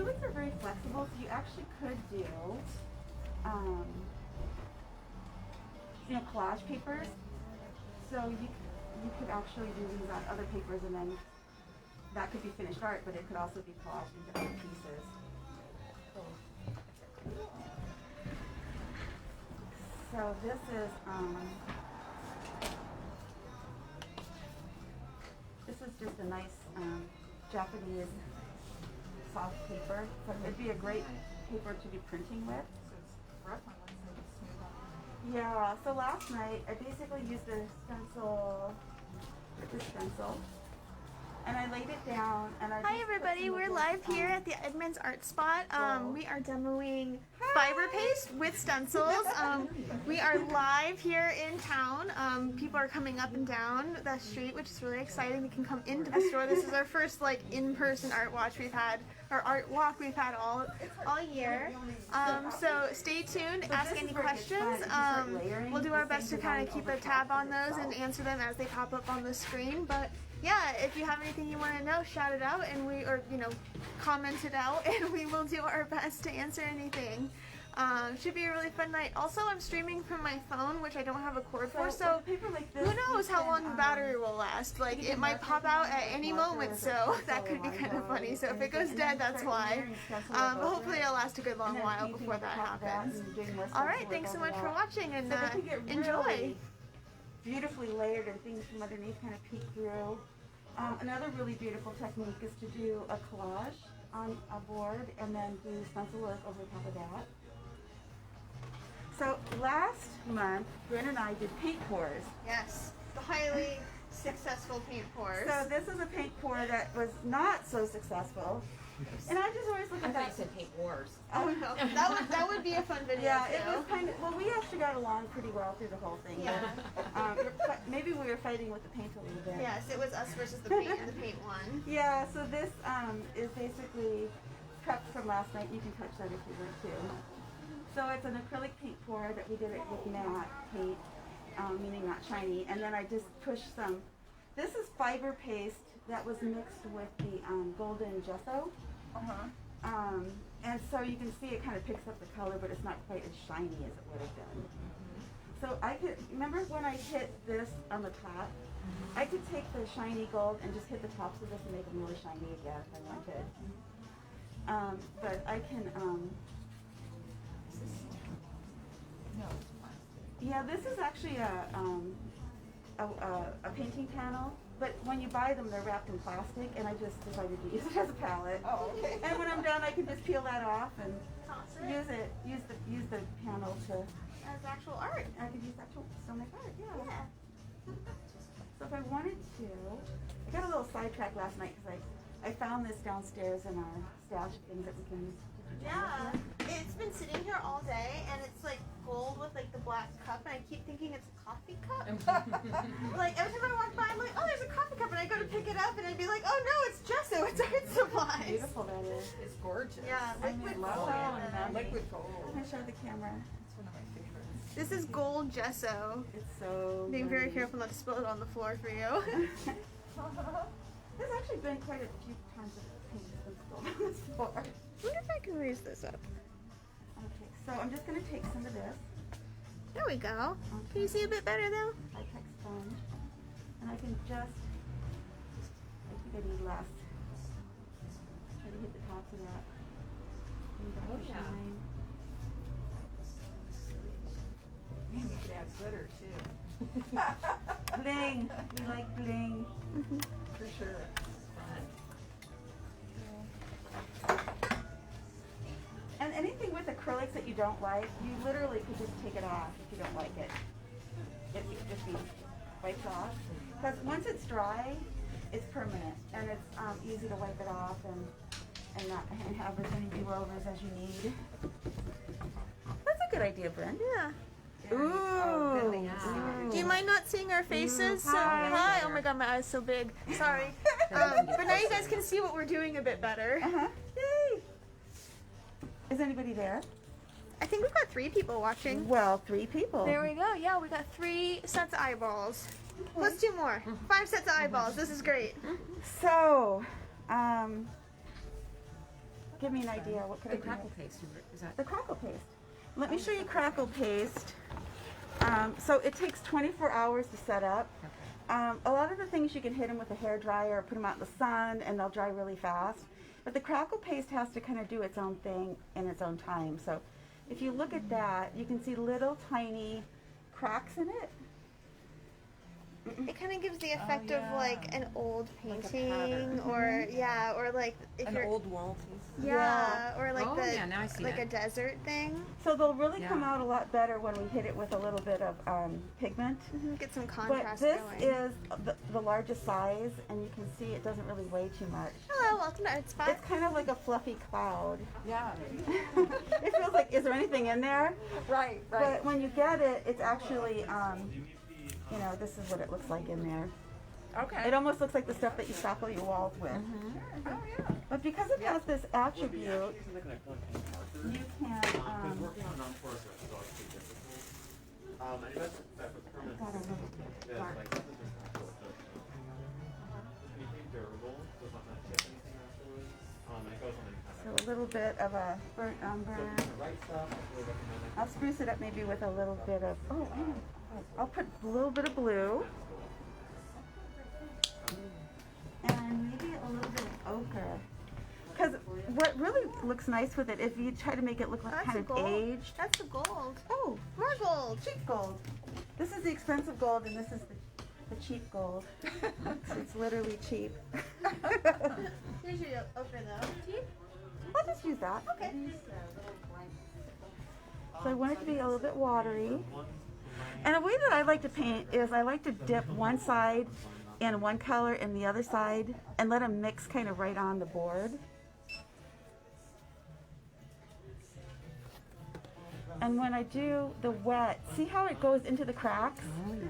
acrylics are very flexible, so you actually could do, you know, collage papers. So you could actually do these on other papers, and then that could be finished art, but it could also be collaged into other pieces. So this is just a nice Japanese soft paper. So it'd be a great paper to be printing with. So it's rough on one side, it's smooth on Yeah, so last night I basically used a stencil, and I laid it down, and I Hi everybody, we're live here at the Edmonds Art Spot. We are demoing fiber paste with stencils. We are live here in town. People are coming up and down the street, which is really exciting. They can come into the store. This is our first like in-person art walk we've had all year. So stay tuned, ask any questions. We'll do our best to kind of keep a tab on those and answer them as they pop up on the screen. But yeah, if you have anything you want to know, shout it out, and comment it out, and we will do our best to answer anything. Should be a really fun night. Also, I'm streaming from my phone, which I don't have a cord for, so who knows how long the battery will last. Like, it might pop out at any moment, so that could be kind of funny. So if it goes dead, that's why. But hopefully it'll last a good long while before that happens. Alright, thanks so much for watching, and enjoy! Beautifully layered, and things from underneath kind of peek through. Another really beautiful technique is to do a collage on a board and then do stencil work over top of that. So last month, Bryn and I did paint pours. Yes, the highly successful paint pours. So this is a paint pour that was not so successful. And I just always look at that. I thought you said paint wars. Oh no, that would be a fun video. Yeah, it was kind of, well, we actually got along pretty well through the whole thing. Yeah. But, maybe we were fighting with the paint a little bit. Yes, it was us versus the paint and the paint one. Yeah, so this is basically prepped from last night. You can touch that if you want to. So it's an acrylic paint pour that we did it with matte paint, meaning not shiny. And then I just pushed some. This is fiber paste that was mixed with the golden gesso. And so you can see it kind of picks up the color, but it's not quite as shiny as it would have been. So I could, remember when I hit this on the top? I could take the shiny gold and just hit the tops of this and make them really shiny again if I wanted. But I can, No, it's plastic. yeah, this is actually a painting panel, but when you buy them, they're wrapped in plastic, and I just decided to use it as a palette. Oh, okay. And when I'm done, I can just peel that off and Toss it. use the panel to. As actual art. I could use that to still make art. Yeah. So if I wanted to, I got a little sidetracked last night because I found this downstairs in our stash of things that we can use. Yeah. It's been sitting here all day, and it's like gold with like the black cup, and I keep thinking it's a coffee cup. Like every time I walk by, I'm like, oh, there's a coffee cup, and I go to pick it up, and I'd be like, oh no, it's gesso, it's art supplies. Beautiful that is. It's gorgeous. Yeah, liquid gold. and Liquid gold. I'm gonna show the camera. It's one of my favorites. This is gold gesso. It's so. Being very nice. careful not to spill it on the floor for you. There's actually been quite a few times that paint has been spilled on this floor. I wonder if I can raise this up. Okay, so I'm just gonna take some of this. There we go. Can you see a bit better though? High-tech sponge, and I can just. I think I need less. Try to hit the tops of that. Oh, yeah. Shine. Man, we could add glitter too. Bling. We like bling. For sure. Fun. And anything with acrylics that you don't like, you literally could just take it off if you don't like it. It just be wiped off. Because once it's dry, it's permanent, and it's easy to wipe it off and have as many do-overs as you need. That's a good idea, Bryn. Yeah. Ooh. Ooh. Yeah. Do you mind not seeing our faces? So, Hi. hi. Oh my god, my eyes so big. Sorry. But now you guys can see what we're doing a bit better. Yay! Is anybody there? I think we've got 3 people watching. Well, 3 people. There we go. Yeah, we got 3 sets of eyeballs. Plus 2 more. 5 sets of eyeballs. This is great. So, give me an idea. What could I The do? crackle paste, is that? The crackle paste. Let me show you crackle paste. So it takes 24 hours to set up. A lot of the things you can hit them with a hair dryer or put them out in the sun and they'll dry really fast. But the crackle paste has to kind of do its own thing in its own time. So if you look at that, you can see little tiny cracks in it. It kind of gives the effect of yeah. like an old Like a painting, pattern. or yeah, or like if An you're old wall piece? yeah, or like Oh, the yeah, now I see like it. a desert thing. So they'll really come Yeah. out a lot better when we hit it with a little bit of pigment. Get some But contrast this going. is the largest size, and you can see it doesn't really weigh too much. Hello, welcome to ARTspot. It's kind of like a fluffy cloud. Yeah. It feels like, is there anything in there? Right, But when you get it, it's actually, you know, this is what it looks like in there. Okay. It almost looks like the stuff that you spackle your walls with. Oh, yeah. But because it has this attribute, you can, Working on non-porous is always pretty difficult. And that's with permanent. got a little Yeah, dark. like this is just natural. So, anything durable does not chip anything afterwards. And it goes on any kind So of. a little bit of a burnt umber. The right stuff, I really recommend it. I'll spruce it up maybe with a little bit of, oh, I'll put a little bit of blue. And maybe a little bit of ochre. Because what really looks nice with it, if you try to make it look like That's kind the of gold. aged. That's the gold. Oh, More gold. cheap gold. This is the expensive gold and this is the cheap gold. It's literally cheap. Here's your ochre though. I'll just use that. Okay. So I want it to be a little bit watery. And a way that I like to paint is I like to dip one side in one color and the other side and let them mix kind of right on the board. And when I do the wet, see how it goes into the cracks? Oh, yeah.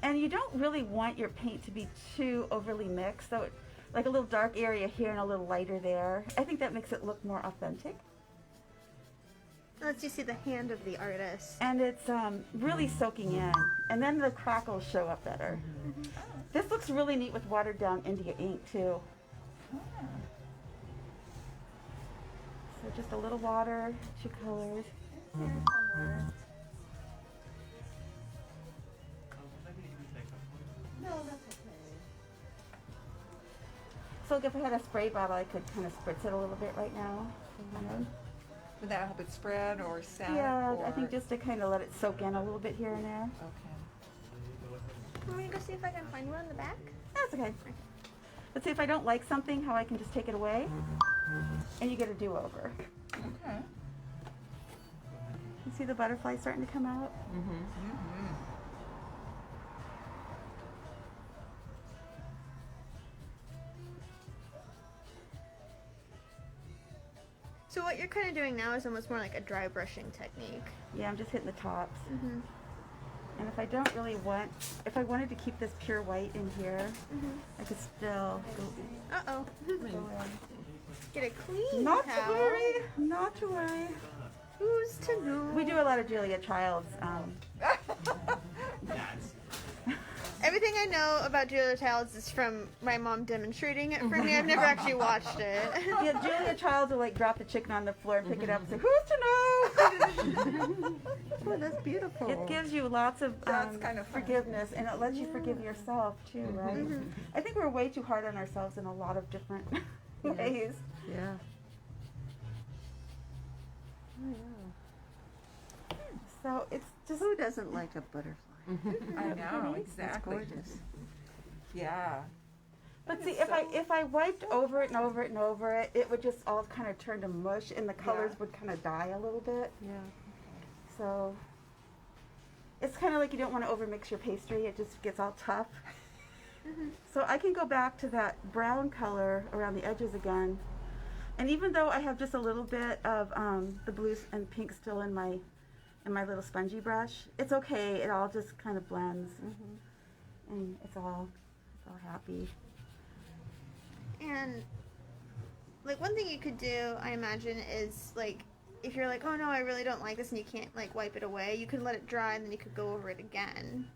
And you don't really want your paint to be too overly mixed, so like a little dark area here and a little lighter there. I think that makes it look more authentic. Lets you see the hand of the artist. And it's really soaking in. And then the crackles show up better. This looks really neat with watered down India ink too. So just a little water, 2 colors. No, that's okay. So if I had a spray bottle, I could kind of spritz it a little bit right now. Would that help it spread or set? Yeah, or... I think just to kind of let it soak in a little bit here and there. Okay. Want me to go see if I can find one in the back? That's okay. Let's see if I don't like something, how I can just take it away. And you get a do-over. Okay. You see the butterfly starting to come out? So what you're kind of doing now is almost more like a dry brushing technique. Yeah, I'm just hitting the tops. And if I don't really want, if I wanted to keep this pure white in here, I could still go, Uh-oh. go in. Get a clean Not towel. to worry, not to worry. Who's to know? We do a lot of Julia Child's. Everything I know about Julia Childs is from my mom demonstrating it for me. I've never actually watched it. Yeah, Julia Child's will like drop the chicken on the floor and pick it up and say, "Who's to know?" Oh, that's beautiful. It gives you lots of That's kind of fun. forgiveness, and it lets you forgive yourself too, right? I think we're way too hard on ourselves in a lot of different ways. Yeah. So it's just Who doesn't like a butterfly? I know, It's exactly. gorgeous. Yeah. But see, if I wiped over it and over it and over it, it would just all kind of turn to mush, and the colors would kind of die a little bit. Yeah. So it's kind of like you don't want to overmix your pastry; it just gets all tough. So I can go back to that brown color around the edges again, and even though I have just a little bit of the blues and pink still in my little spongy brush, it's okay. It all just kind of blends, and it's all happy. And like one thing you could do, I imagine, is like if you're like, oh no, I really don't like this, and you can't like wipe it away, you can let it dry, and then you could go over it again,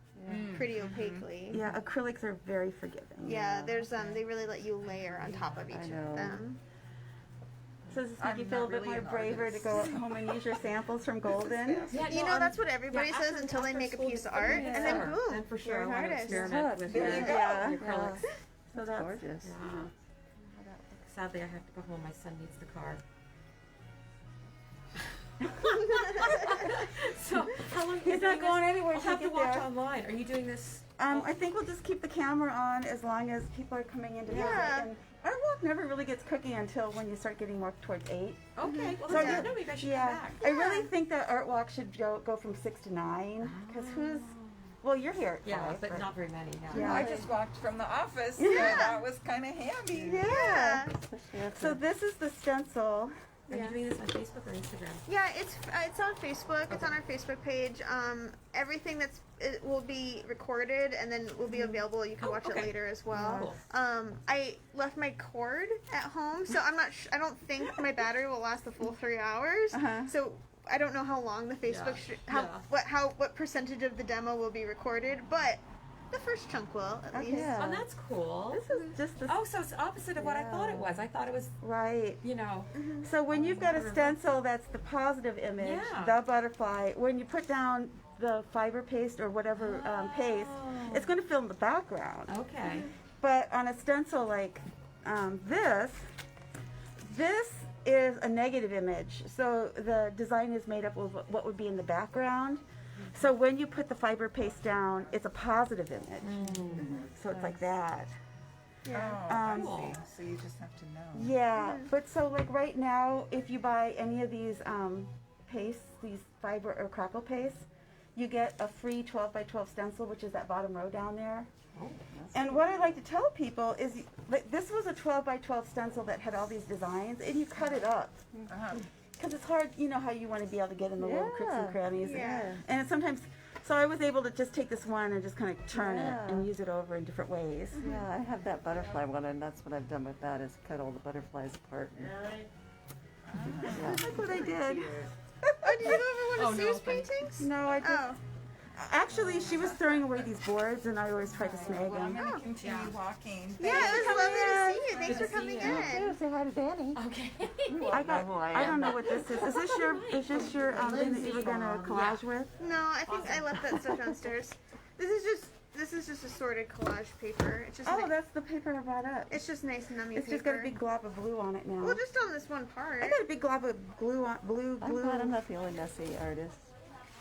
pretty opaquely. Yeah, acrylics are very forgiving. Yeah, there's they really let you layer on top of each I of know. them. does this make I'm you feel a not bit really more an braver artist. to go home and use your samples from Golden? Yeah, You no, know, I'm- that's what everybody yeah, says after- until they after make a school, piece of just- art, yeah. and then boom, And for sure, you're I an want to artist. experiment with There your, you go. Yeah. your acrylics. So that's Gorgeous. Yeah. Sadly, I have to go home. My son needs the car. So how long? He's not going anywhere I'll till have you to get watch there. online. Are you doing this? I think we'll just keep the camera on as long as people are coming in to visit. Yeah. And Art Walk never really gets cooking until when you start getting more towards 8. Okay. Well, So that's yeah. good. No, maybe I should Yeah, come back. I really think that Art Walk should go from 6 to 9. Because who's, well, you're here at Yeah, 5. but not very many. No. Yeah. I just walked from the office, so Yeah. that was kind of handy. Yeah. Yeah. So this is the stencil. Are you Yeah. doing this on Facebook or Instagram? Yeah, it's on Facebook. It's on our Facebook page. Everything it will be recorded and then will be available. You can Oh, watch okay. it later as well. Cool. I left my cord at home, so I'm not. I don't think my battery will last the full 3 hours. Uh-huh. So I don't know how long the Facebook what percentage of the demo will be recorded, but the first chunk will at least. Yeah. Oh, that's cool. This is just the, Oh, so it's opposite of what I thought it was. I thought it was, right. you know. So when you've got a stencil, that's the positive image, Yeah. the butterfly. When you put down the fiber paste or whatever paste, it's going to fill in the background. Okay. But on a stencil like this is a negative image. So the design is made up of what would be in the background. So when you put the fiber paste down, it's a positive image. So it's like that. Oh, I Cool. see. So you just have to know. Yeah, but so like right now, if you buy any of these pastes, these fiber or crackle pastes, you get a free 12 by 12 stencil, which is that bottom row down there. And what I like to tell people is, like, this was a 12 by 12 stencil that had all these designs, and you cut it up. Uh-huh. Because it's hard, you know how you want to be able to get in the little crooks and crannies. Yeah. And it's sometimes, so I was able to just take this one and just kind of turn it and use it over in different ways. Yeah, I have that butterfly one, and that's what I've done with that, is cut all the butterflies apart. That's what I did. Oh, do you ever want to see his thanks. paintings? No, I just, Oh, actually, she was throwing away these boards, and I always tried to snag Well, I'm them. going to continue walking. yeah, it was lovely to see you. Thanks for coming in. Say hi to Danny. Okay. I don't know what this is. Is this your thing that you were gonna collage with? No, I think I left that stuff downstairs. This is just assorted collage paper. It's just Oh, nice. that's the paper I brought up. It's just nice nummy It's paper. just got a big glob of glue on it now. Well, just on this one part. I got a big glob of glue on I'm glue. glad I'm not the only messy artist.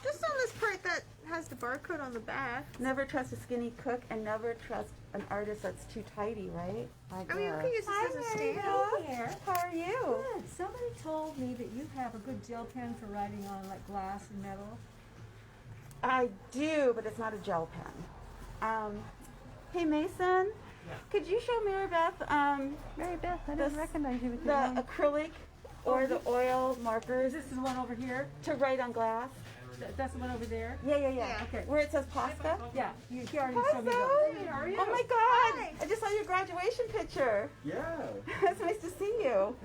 Just on this part that has the barcode on the back. Never trust a skinny cook, and never trust an artist that's too tidy, right? I mean, you could use this as a stand. Here. How are you? Good. Somebody told me that you have a good gel pen for writing on like glass and metal. I do, but it's not a gel pen. Hey Mason, could you show Mary Beth Mary Beth, I didn't recognize you with the your name. acrylic or the oil markers Is this the one over here? to write on glass? That's the one over there? Yeah. Yeah. Okay. Where it says pasta? Yeah, you already Hi, showed me Zoe. those. Hey, how are you? Oh my God! I just saw your graduation picture. Yeah. It's nice to see you.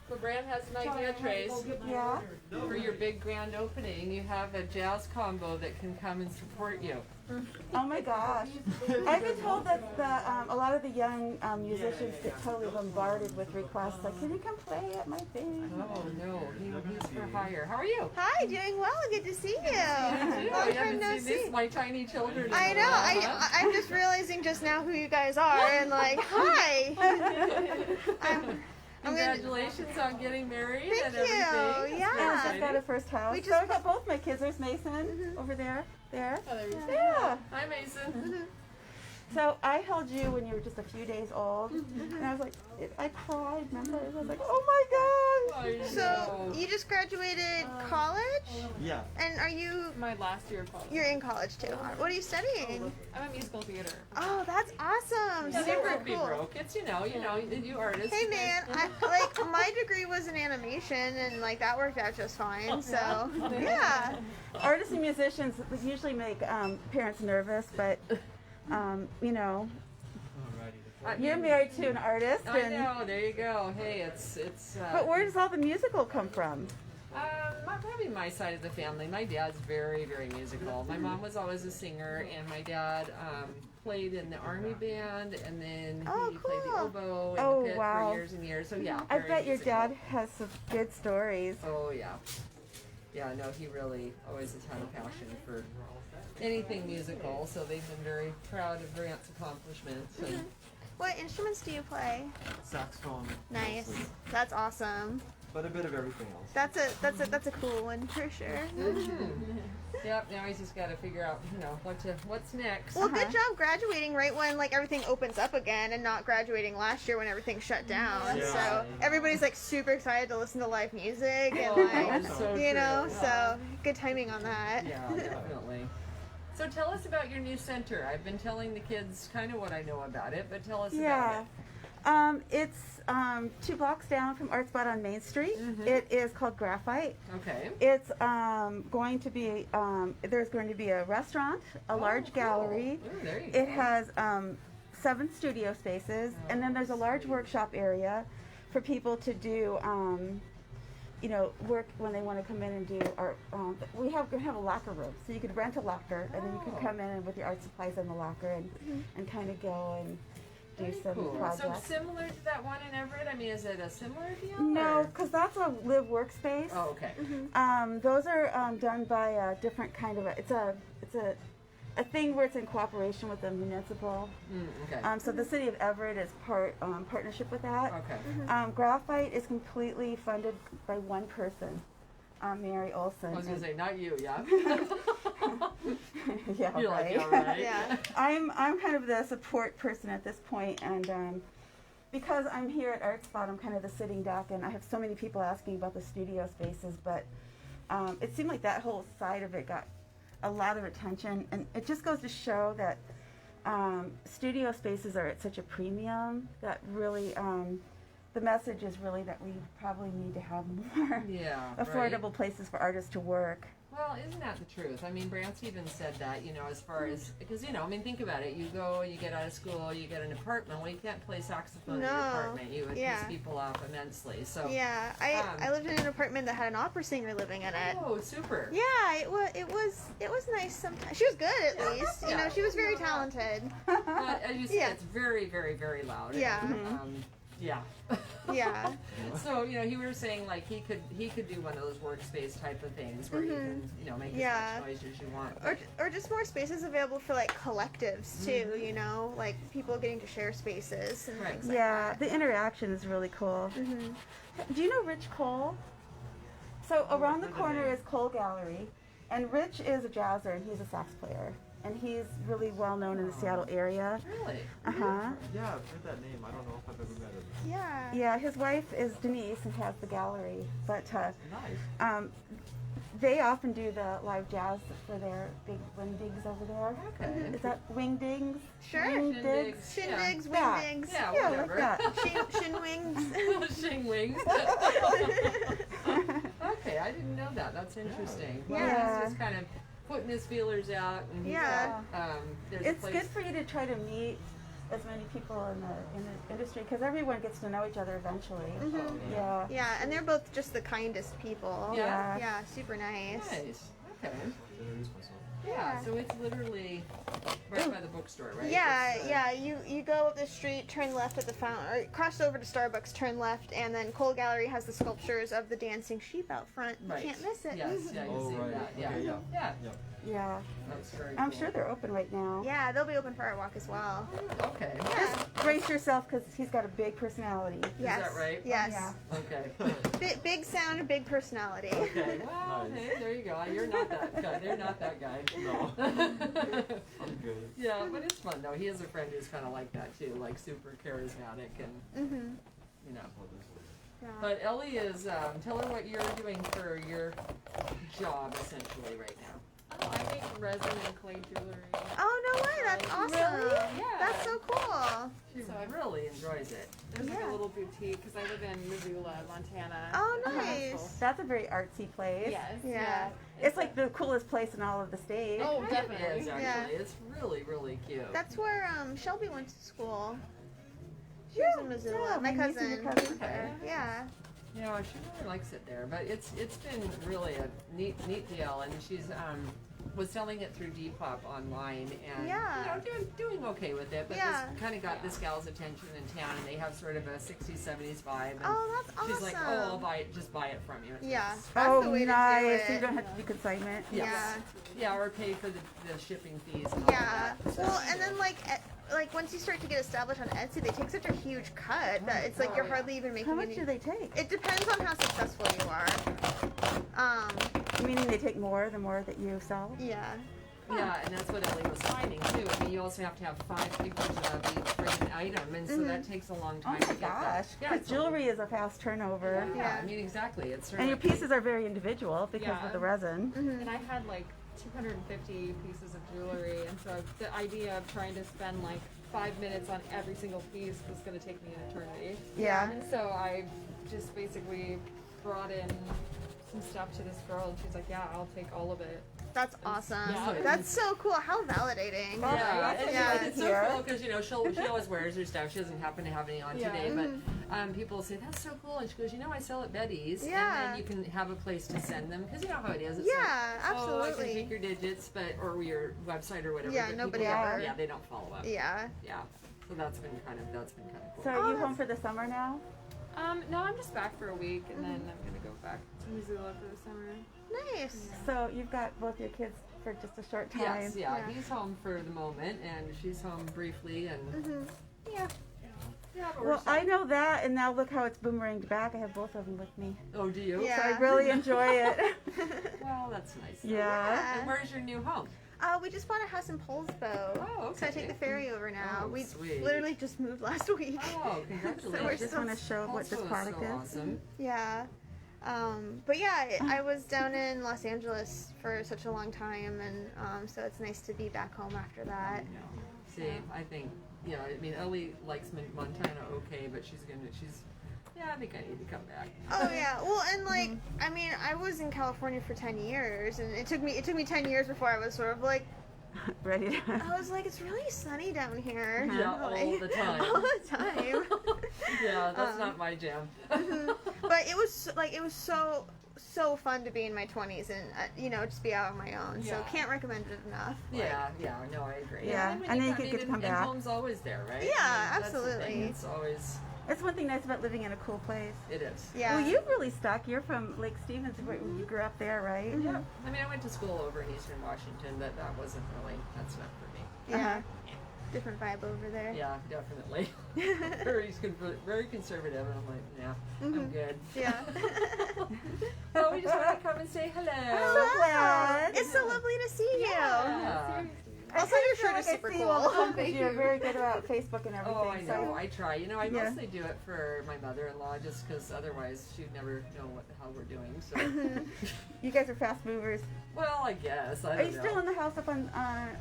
So Bram has an Sorry, I idea, had to Trace. go get my Yeah. order. For your big grand opening, you have a jazz combo that can come and support you. Oh my gosh. I've been told that a lot of the young musicians get totally bombarded with requests like, can you come play at my thing? Oh no, he's for hire. How are you? Hi, doing well. Good to see you. I Long time haven't no seen see. this, my tiny children. in I a know. while, I'm just realizing just now who you guys are, and like, hi. I'm gonna. Congratulations on getting married Thank and you. everything. Yeah. And I just got a first house. We So just I got both my kids. There's Mason over there. There. Oh, there you go. Yeah. Hi, Mason. So I held you when you were just a few days old, and I was like, I cried. Remember? I was like, oh my God. I So know. you just graduated college, Yeah. and are you? My last year of college. You're in college too. What are you studying? I'm a musical theater. Oh, that's awesome. Yeah, Super don't be cool. broke. It's you artists. Hey man, like my degree was in animation, and like that worked out just fine. So yeah. Artists and musicians usually make parents nervous, but you know, you're married to an artist, I and know. There you go. Hey, it's. but where does all the musical come from? Probably my side of the family. My dad's very, very musical. My mom was always a singer, and my dad played in the army band, and then Oh, he played the cool. oboe in Oh, the pit wow. for years and years. So yeah. I very bet your musical. dad has some good stories. Oh yeah. Yeah, no, he really always has had a passion for anything musical, so they've been very proud of Grant's accomplishments. And What instruments do you play? Saxophone. Nice. mostly, That's awesome. but a bit of everything else. That's a cool one for sure. Yep, now he's just got to figure out, what's next. Well, good job graduating right when like everything opens up again, and not graduating last year when everything shut down. Yeah. So everybody's like super excited to listen to live music and Oh, like so you know. true. So good timing on that. Yeah, definitely. So tell us about your new center. I've been telling the kids kind of what I know about it, but tell us about it. It's 2 blocks down from ARTspot on Main Street. It is called Graphite. Okay. It's going to be, there's going to be a restaurant, a large cool. gallery. Ooh, there you go. It has 7 studio spaces, and then there's a large workshop area for people to do, work when they want to come in and do art. We have a locker room, so you could rent a locker, and then you could come in with your art supplies in the locker and kind of go and do some Cool. projects. So similar to that one in Everett? I mean, is it a similar deal? No, or- because that's a live workspace. Oh, okay. Those are done by a different kind of it's a thing where it's in cooperation with the municipal. Okay. So the city of Everett is partnership with that. Okay. Graphite is completely funded by one person, Mary Olson. I was going to say, not you, yeah? Yeah, You're right. like, yeah, right. Yeah. I'm kind of the support person at this point, and because I'm here at ARTspot, I'm kind of the sitting duck, and I have so many people asking about the studio spaces, but it seemed like that whole side of it got a lot of attention, and it just goes to show that studio spaces are at such a premium that really the message is really that we probably need to have more Yeah. affordable Right. places for artists to work. Well, isn't that the truth? I mean, Brant's even said that, as far as, because, I mean, think about it. You go, you get out of school, you get an apartment. Well, you can't play saxophone in your No. apartment. You would Yeah. piss people off immensely. So, Yeah, I lived in an apartment that had an opera singer living in it. oh, super. Yeah, it was nice sometimes. She was good at least. Yeah. She was very talented. But as you said, Yeah. it's very, very, very loud. Yeah. And, yeah. Yeah. So, he were saying like he could do one of those workspace type of things where you can, make Yeah. as much noise as you want. Or just more spaces available for like collectives too, like people getting to share spaces and Right. things like Yeah, that. the interaction is really cool. Mhm. Do you know Rich Cole? So around the I've heard the corner name. is Cole Gallery, and Rich is a jazzer, and he's a sax player, and he's really well known in the Seattle area. Really? Uh huh. Yeah, I've heard that name. I don't know if I've ever met him. Yeah. Yeah, his wife is Denise and has the gallery, but Nice. they often do the live jazz for their big wingdings over there. Okay. Is that wingdings? Sure. Wingdigs? Shindigs, Yeah. wingdings, Yeah, Yeah, whatever. like that. shin wings. Shing wings. Okay, I didn't know that. That's interesting. Well, Yeah. he's just kind of putting his feelers out, and he's Yeah. got, there's It's a place. good for you to try to meet as many people in the industry because everyone gets to know each other eventually. Mhm. Yeah. Yeah, and they're both just the kindest people. Yeah. Yeah, super nice. Nice. Okay. Introduce myself. Yeah. So it's literally right by the bookstore, right? Yeah, It's, yeah. You go up the street, turn left at the fountain, or cross over to Starbucks, turn left, and then Cole Gallery has the sculptures of the dancing sheep out front. Right. You can't miss it. Yes. Yeah. You Oh, see right. that. Yeah. Okay, yeah. Yeah. Yep. Yeah. That's very I'm cool. sure they're open right now. Yeah, they'll be open for Art Walk as well. Okay. Yeah. Brace yourself because he's got a big personality. Yes. that right? Yes. Yeah. Okay. Big sound and big personality. Okay. Well, Nice. hey, there you go. You're not that guy. They're not that guy. No. I'm good. Yeah, but it's fun though. He has a friend who's kind of like that too, like super charismatic and Mhm. you know. Yeah. But Ellie is. Tell her what you're doing for your job essentially right now. Oh, I make resin and clay jewelry. Oh no way! That's awesome. Really? Yeah. That's so cool. She So I- really enjoys it. There's like Yeah. a little boutique because I live in Missoula, Montana. Oh, It's nice. cool. That's a very artsy place. Yes. Yeah. It's like the coolest place in all of the state. Oh, It definitely. is actually. Yeah. It's really, really cute. That's where Shelby went to school. She was in Missoula. yeah, My my niece and your cousin. cousin. Okay. Yeah. Yeah, she really likes it there. But it's been really a neat deal, and she's was selling it through Depop online, and Yeah. doing okay with it. But Yeah. this kind of got this gal's attention in town, and they have sort of a 60s, 70s vibe. And Oh, that's awesome. she's like, "Oh, I'll buy it. Just buy it from you." It's Yeah. nice. That's Oh, the way nice. to do So you it. don't have to do consignment. Yes. Yeah, or pay for the shipping fees. And all Yeah. that. Well, and then like once you start to get established on Etsy, they take such a huge cut that it's like you're hardly even making How much any. do they take? It depends on how successful you are. Meaning they take more the more that you sell? Yeah. Yeah, and that's what Ellie was finding too. I mean, you also have to have 5 pictures of each freaking item, and so that takes a long Oh time my to get that. gosh. Yeah, Because it's jewelry is a fast turnover. Yeah, I mean, exactly. It's sort And of your pieces are very individual because Yeah. of the resin. And I had like 250 pieces of jewelry, and so the idea of trying to spend like 5 minutes on every single piece was going to take me an eternity. Yeah. And so I just basically brought in some stuff to this girl, and she's like, "Yeah, I'll take all of it." That's awesome. Yeah. That's so cool. How validating. Yeah, and Yeah. it's so cool because she always wears her stuff. She doesn't happen to have any on today, but people say that's so cool, and she goes, I sell at Betty's, Yeah. and then you can have a place to send them because you know how it is. It's Yeah, like, oh, I absolutely. can take your digits, or your website or whatever. Yeah, but nobody people ever- Yeah, they don't follow up. Yeah. Yeah, so that's been kind of cool. So are you home for the summer now? No, I'm just back for a week, and then I'm gonna go back to Missoula for the summer. Nice. So you've got both your kids for just a short time. Yes, yeah, Yeah. he's home for the moment, and she's home briefly, and Yeah. yeah, but we're Well, still- I know that, and now look how it's boomeranged back. I have both of them with me. Oh, do you? Yeah. So I really enjoy it. Well, that's nice. Yeah. And where's your new home? We just bought a house in Poulsbo. Oh, okay. So I take the ferry over now. Oh, we sweet. literally just moved last week. Oh, congratulations. So we're I just want to show what this Also product so is. awesome. Yeah. But yeah, I was down in Los Angeles for such a long time, and so it's nice to be back home after that. See, I think, I mean, Ellie likes Montana okay, but I think I need to come back. Oh yeah. Well, and like, I mean, I was in California for 10 years, and it took me 10 years before I was sort of like, Ready to I was like, it's really sunny down here. Yeah, all Like, the time. All the time. Yeah, that's not my jam. But it was so fun to be in my 20s and just be out on my own. So Yeah. can't recommend it enough. Like, Yeah, no, I agree. Yeah, when and then you come- could get to come and back. home's always there, right? Yeah, I mean, that's the thing. absolutely. It's always, That's one thing nice about living in a cool place. it is. Yeah. Well, you've really stuck. You're from Lake Stevens. You grew up there, right? Yeah. I mean, I went to school over in Eastern Washington, but that's not for me. Yeah. Different vibe over there. Yeah, definitely. very conservative, and I'm like, nah, I'm good. Yeah. Oh, we just want to come and say hello. So glad. It's so lovely to see you. Yeah. Also, your shirt is I super see you all the cool. time 'cause You're very good about Facebook and everything. Oh, I know. So I try. I Yeah. mostly do it for my mother-in-law, just because otherwise she'd never know what the hell we're doing. So, you guys are fast movers. well, I guess. I Are don't you know. still in the house up on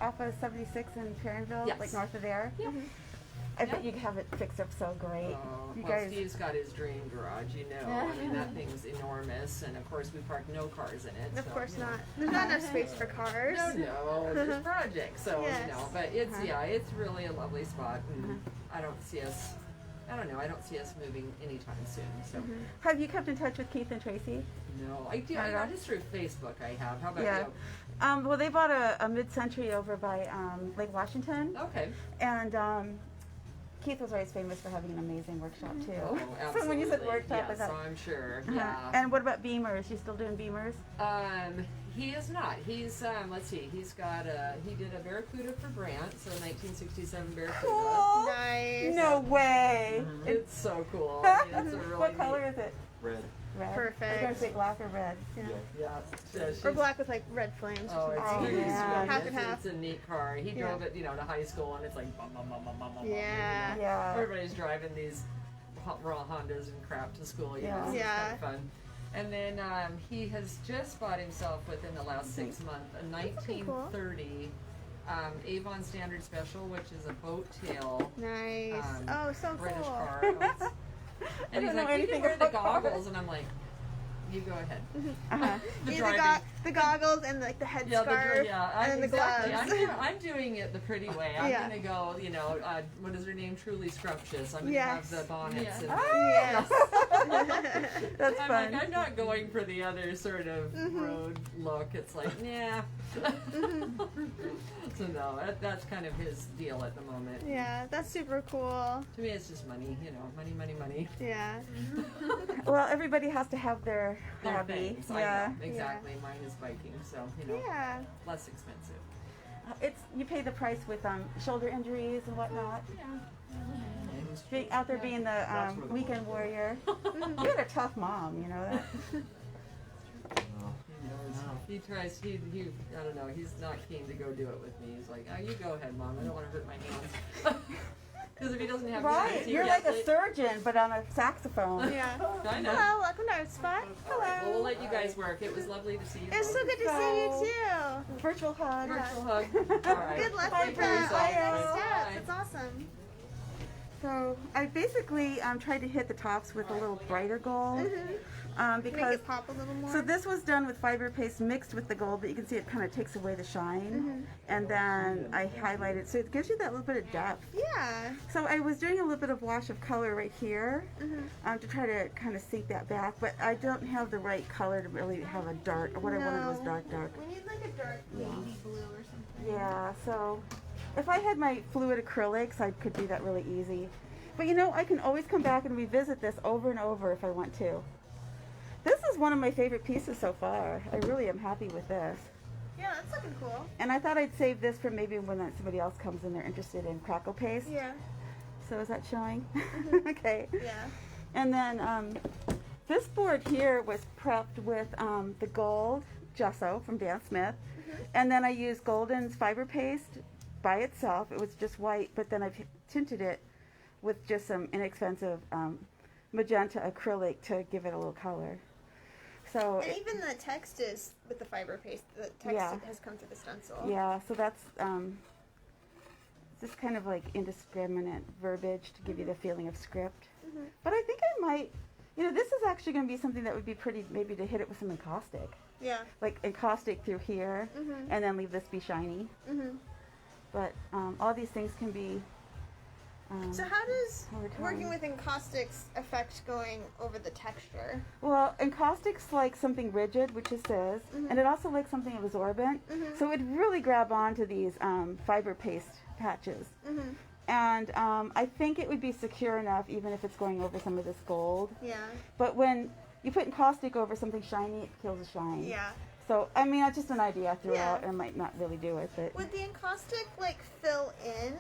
off of 76 in Perrineville, Yes. like north of there? Yeah. I bet you have it fixed up so great. Oh, You well, guys. Steve's got his dream garage, I mean, that thing's enormous, and of course we park no cars in it. Of so, course you know. not. There's not enough space for cars. No, there's projects, so Yes. but it's really a lovely spot, and I don't see us moving anytime soon. So Have you kept in touch with Keith and Tracy? no, I do. Not at all? Just through Facebook, I have. How about Yeah. Well, they bought a mid-century over by Lake Washington, you? Okay. and Keith was always famous for having an amazing workshop too. Oh, absolutely. So when you said workshop, I yes, thought. I'm sure. Uh-huh. Yeah. And what about Beamers? You still doing Beamers? He is not. He's let's see. He did a Barracuda for Brant, so 1967 Barracuda. Cool. Nice. No way. It's so cool. I mean, it's a really What color neat- is it? Red. Red. Perfect. I was gonna say black or red. Yeah. So Or she's- black with like red flames. Oh, or it's something. really yeah. sweet. Half and half. It's a neat car. He Yeah. drove it, to high school, and it's like bum bum bum bum bum bum. Yeah. Yeah. Everybody's driving these raw Hondas and crap to school. Yeah. It's Yeah. kind of fun. And then he has just bought himself within the last 6 months a pretty cool. 1930 Avon Standard Special, which is a boat tail Nice. Um, So British cool. car. I And he's don't know like, you anything can wear the about cars." goggles, and I'm like, you go ahead. Uh-huh. The Either driving, The goggles and like the headscarf and then the exactly. gloves. I'm doing it the pretty way. I'm Yeah. gonna go, you know, what is her name? Truly Scrumptious. I'm gonna Yes. have the bonnets and Yes. That's I'm fun. like, I'm not going for the other sort of road look. It's like, nah. So no, that's kind of his deal at the moment. Yeah, that's super cool. To me, it's just money, you know, money, money, money. Yeah. Well, everybody has to have their Their hobby. things, I Yeah. know, exactly. Mine is biking, so, you know, Yeah. less expensive. It's you pay the price with shoulder injuries and whatnot. Being out there being the That's where the weekend money warrior. You're a tough mom, you know that. He knows. He tries, he, I don't know, he's not keen to go do it with me. He's like, oh, you go ahead, Mom. I don't want to hurt my hands. Because if he doesn't have Right, hands, he you're gets like a it. surgeon, but on a saxophone. Yeah. I know. Hello, welcome to ARTspot. All right, well, we'll let you guys work. It was lovely to see you. It was so good to see you too. Virtual hug. Virtual hug. All right. Good luck Bye, with Bruce. that. All your Bye. next steps. Bye. It's awesome. So I basically tried to hit the tops with a little brighter gold Make because. it pop a little more. So this was done with fiber paste mixed with the gold, but you can see it kind of takes away the shine. And then I highlighted, so it gives you that little bit of depth. Yeah. So I was doing a little bit of wash of color right here to try to kind of sink that back, but I don't have the right color to really have a dark. What I wanted was dark. We need like a dark navy blue or something. Yeah, so if I had my fluid acrylics, I could do that really easy. But you know, I can always come back and revisit this over and over if I want to. This is one of my favorite pieces so far. I really am happy with this. Yeah, that's looking cool. And I thought I'd save this for maybe when somebody else comes and they're interested in crackle paste. Yeah. So is that showing? Okay. Yeah. And then this board here was prepped with the gold gesso from Dan Smith. And then I used Golden's fiber paste by itself. It was just white, but then I've tinted it with just some inexpensive magenta acrylic to give it a little color. So And even the text is with the fiber paste. The text Yeah. has come through the stencil. yeah, so that's just kind of like indiscriminate verbiage to give you the feeling of script. But I think I might, you know, this is actually going to be something that would be pretty, maybe to hit it with some encaustic. Yeah. Like encaustic through here, and then leave this be shiny. But all these things can be. So how does over time. working with encaustics affect going over the texture? Well, encaustic's like something rigid, which it says, and it also likes something absorbent. So it would really grab onto these fiber paste patches. And I think it would be secure enough, even if it's going over some of this gold. Yeah. But when you put encaustic over something shiny, it kills the shine. Yeah. So, I mean, that's just an idea I threw Yeah. out. I might not really do it, but Would the encaustic like fill in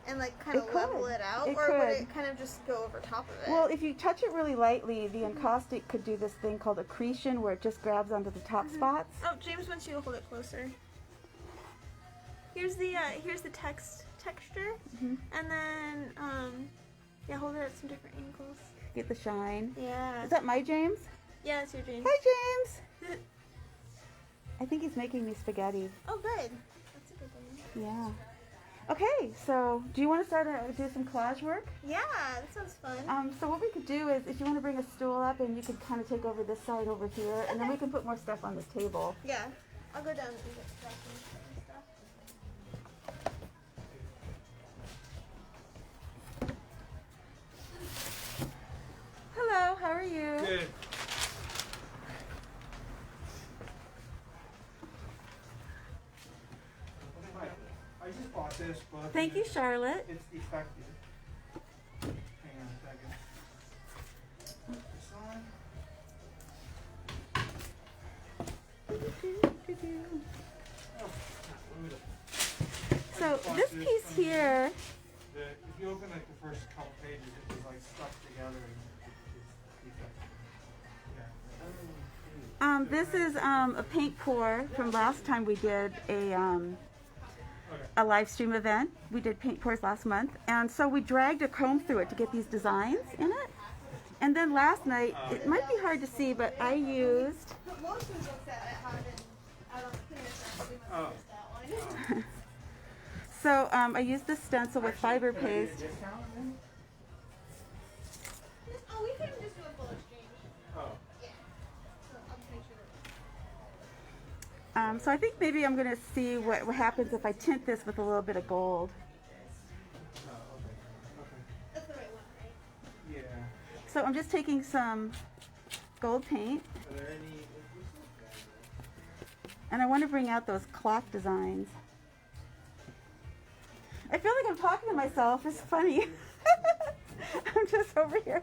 and like kind of It level could. it out, It or would could. it kind of just go over top of it? well, if you touch it really lightly, the encaustic could do this thing called accretion, where it just grabs onto the top spots. Oh, James wants you to hold it closer. Here's the texture, and then yeah, hold it at some different angles. Get the shine. Yeah. Is that my James? Yeah, that's your James. Hi, James. I think he's making me spaghetti. Oh, good. That's a good one. Yeah. Okay, so do you want to start to do some collage work? Yeah, that sounds fun. So what we could do is, if you want to bring a stool up, and you could kind of take over this side over here, and then we can put more stuff on this table. Yeah, I'll go down and get stuff and stuff. Hello, how are you? Good. I just bought this book. Thank you, Charlotte. It's defective. Hang on a second. Put this on. So this piece here, If you open like the first couple pages, it was like stuck together and it's defective. this is a paint pour from last time we did a live stream event. We did paint pours last month, and so we dragged a comb through it to get these designs in it. And then last night, it might be hard to see, but I used Most of the books that I have I don't think that one. so I used this stencil with fiber paste. Oh, we can just do a full exchange. Oh. Yeah. So I'll just make sure So I think maybe I'm gonna see what happens if I tint this with a little bit of gold. Oh, okay. That's the right one, right? Okay. Yeah. So I'm just taking some gold paint, Are there any? and I want to bring out those clock designs. I feel like I'm talking to myself. It's funny. I'm just over here.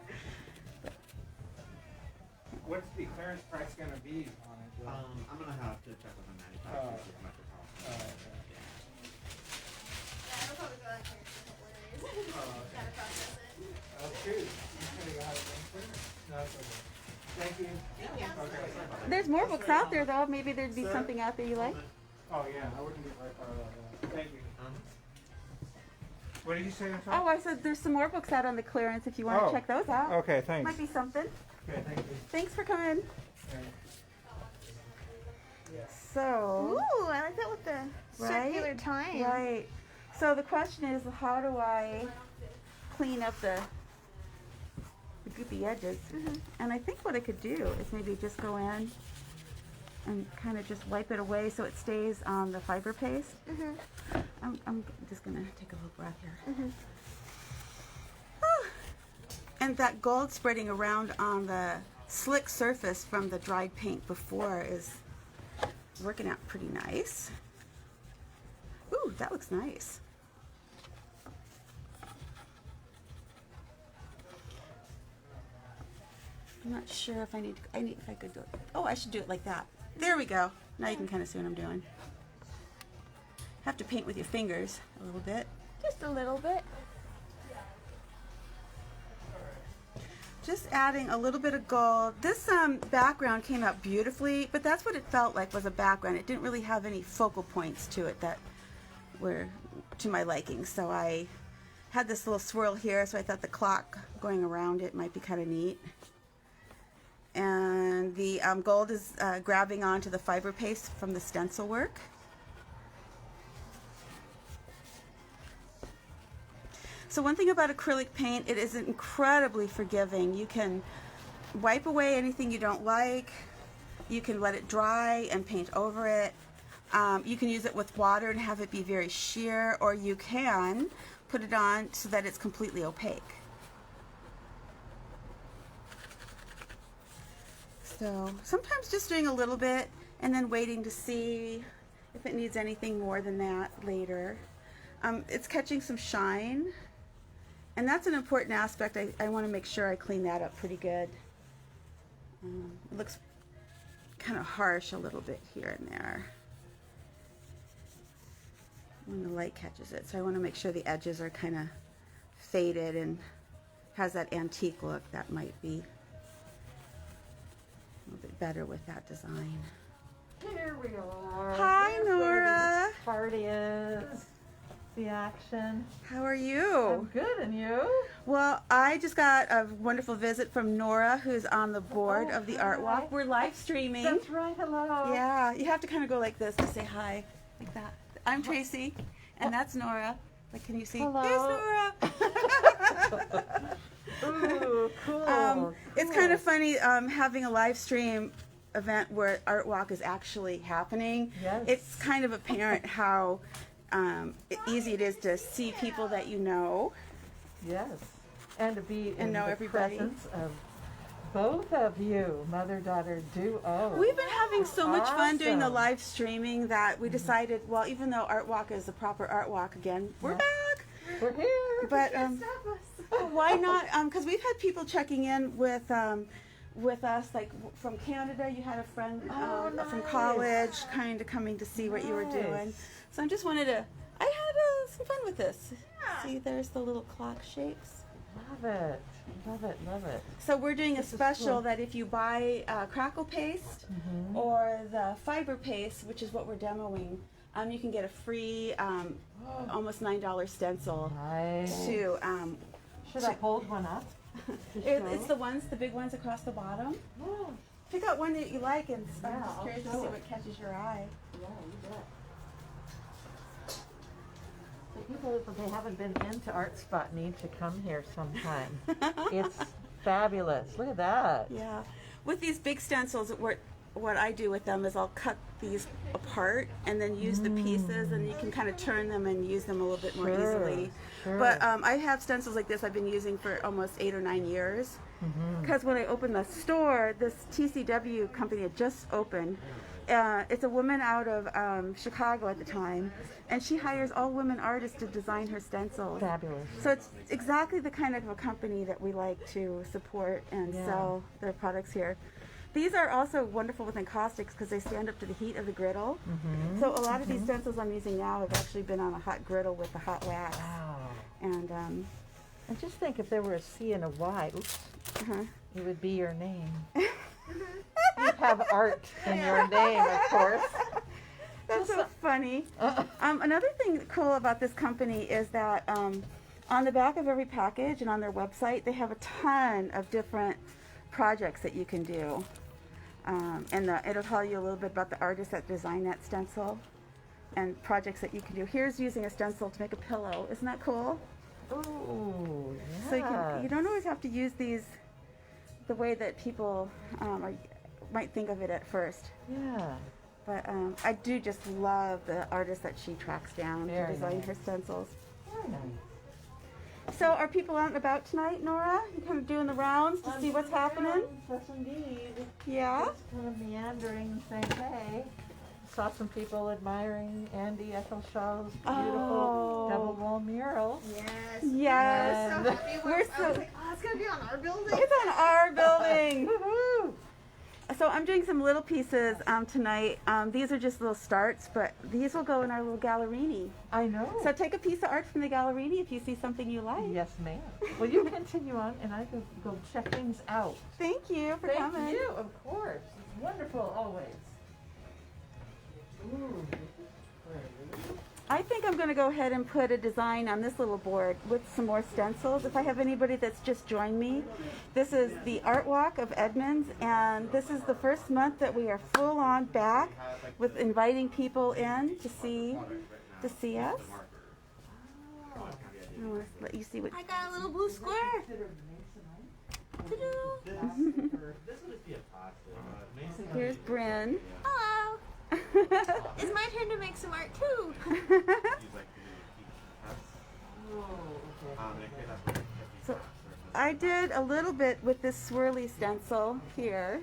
What's the clearance price gonna be on it? Joe? I'm gonna have to check with the manufacturer Oh. as much as possible. Oh, okay. Yeah, it'll probably go out here in a couple of days. okay. Gotta process it. Oh, shoot. I'm gonna go have it done clearance. No, it's okay. Thank you. Okay. There's more books out there, though. Maybe there'd be Sir? something out there you like. Oh, yeah, I wouldn't get very far out of that. Thank you. What did you say? I'm sorry? Oh, I said there's some more books out on the clearance if you want to Oh. check those out. Okay, thanks. Might be something. Okay, thank you. Thanks for coming. Yeah. So, Ooh, I like that with the Right? circular time. right. So the question is, how do I clean up the goopy edges? And I think what I could do is maybe just go in and kind of just wipe it away so it stays on the fiber paste. I'm just gonna take a little breath here. And that gold spreading around on the slick surface from the dried paint before is working out pretty nice. Ooh, that looks nice. I'm not sure if if I could do it. Oh, I should do it like that. There we go. Now you can kind of see what I'm doing. Have to paint with your fingers a little bit. Just a little bit. Just adding a little bit of gold. This background came out beautifully, but that's what it felt like, was a background. It didn't really have any focal points to it that were to my liking. So I had this little swirl here, so I thought the clock going around it might be kind of neat. And the gold is grabbing onto the fiber paste from the stencil work. So one thing about acrylic paint, it is incredibly forgiving. You can wipe away anything you don't like. You can let it dry and paint over it. You can use it with water and have it be very sheer, or you can put it on so that it's completely opaque. So sometimes just doing a little bit and then waiting to see if it needs anything more than that later. It's catching some shine. And that's an important aspect. I want to make sure I clean that up pretty good. It looks kind of harsh a little bit here and there when the light catches it. So I want to make sure the edges are kind of faded and has that antique look. That might be a little bit better with that design. Here we are. Hi, Here's where Nora. the party is. The action. How are you? I'm good, and you? Well, I just got a wonderful visit from Nora, who's on the board Oh, of the Art Walk. hi. We're live streaming. That's right. Hello. Yeah, you have to kind of go like this to say hi, like that. I'm Tracy, and that's Nora. Like, can you see? Hello. There's Nora. Ooh, cool. It's kind of funny having a live stream event where Art Walk is actually happening. Yes. It's kind of apparent how easy it is to see people that you know. Yes. And to be in know the everybody. presence of both of you, mother-daughter duo. We've been having so much fun doing the Awesome. live streaming that we decided, well, even though Art Walk is the proper Art Walk again, we're Yeah. back. We're here. But why not? Because we've had people checking in with us, like from Canada. You had a friend from nice. college, kind of coming to see what you were doing. Nice. So I just wanted to. I had some fun with this. See, there's the little clock shapes. Love it. Love it. Love it. So we're doing a This is special cool. that if you buy crackle paste or the fiber paste, which is what we're demoing, you can get a free almost $9 stencil Nice. to. Should I hold one up? to It's show? the big ones across the bottom. Oh, Pick out one that you like, and I'm Yeah, just I'll curious to show see it. what catches your eye. yeah, you bet. So people, if they haven't been into ARTspot, need to come here sometime. It's fabulous. Look at that. Yeah, with these big stencils, what I do with them is I'll cut these apart and then use the pieces, and you can kind of turn them and use them a little bit more easily. But I have stencils like this I've been using for almost 8 or 9 years. Because when I opened the store, this TCW company had just opened. It's a woman out of Chicago at the time, and she hires all women artists to design her stencils. Fabulous. So it's exactly the kind of a company that we like to support and sell their products here. These are also wonderful with encaustics because they stand up to the heat of the griddle. So a lot of these stencils I'm using now have actually been on a hot griddle with the hot wax. Wow. And And just think if there were a C and a Y, oops, it would be your name. You'd have art in your name, of course. that's so funny. Another thing cool about this company is that on the back of every package and on their website, they have a ton of different projects that you can do. And it'll tell you a little bit about the artists that designed that stencil and projects that you can do. Here's using a stencil to make a pillow. Isn't that cool? Oh, So you don't always have to use these the way that people might think of it at first. Yeah. But I do just love the artist that she tracks down to Very design nice. her stencils. Very nice. So are people out and about tonight, Nora? You kind of doing the rounds to see what's happening? Yes, indeed. Yeah? Just kind of meandering the same way. Saw some people admiring Andy Eckelshaw's beautiful double wall mural. Yes. Yes. So happy. We're I was so- like, oh, it's gonna be on our building. It's on our building. Woohoo! So I'm doing some little pieces tonight. These are just little starts, but these will go in our little gallerini. I know. So take a piece of art from the gallerini if you see something you like. Yes, ma'am. Well, you continue on, and I can go check things out. Thank you for Thank coming. you, of course. It's wonderful always. Ooh. I think I'm going to go ahead and put a design on this little board with some more stencils. If I have anybody that's just joined me, this is the Art Walk of Edmonds, and this is the first month that we are full on back with inviting people in to see us. I want to let you see what. I got a little blue square. This would just be a plastic. Here's Bryn. Hello. It's my turn to make some art too. So I did a little bit with this swirly stencil here.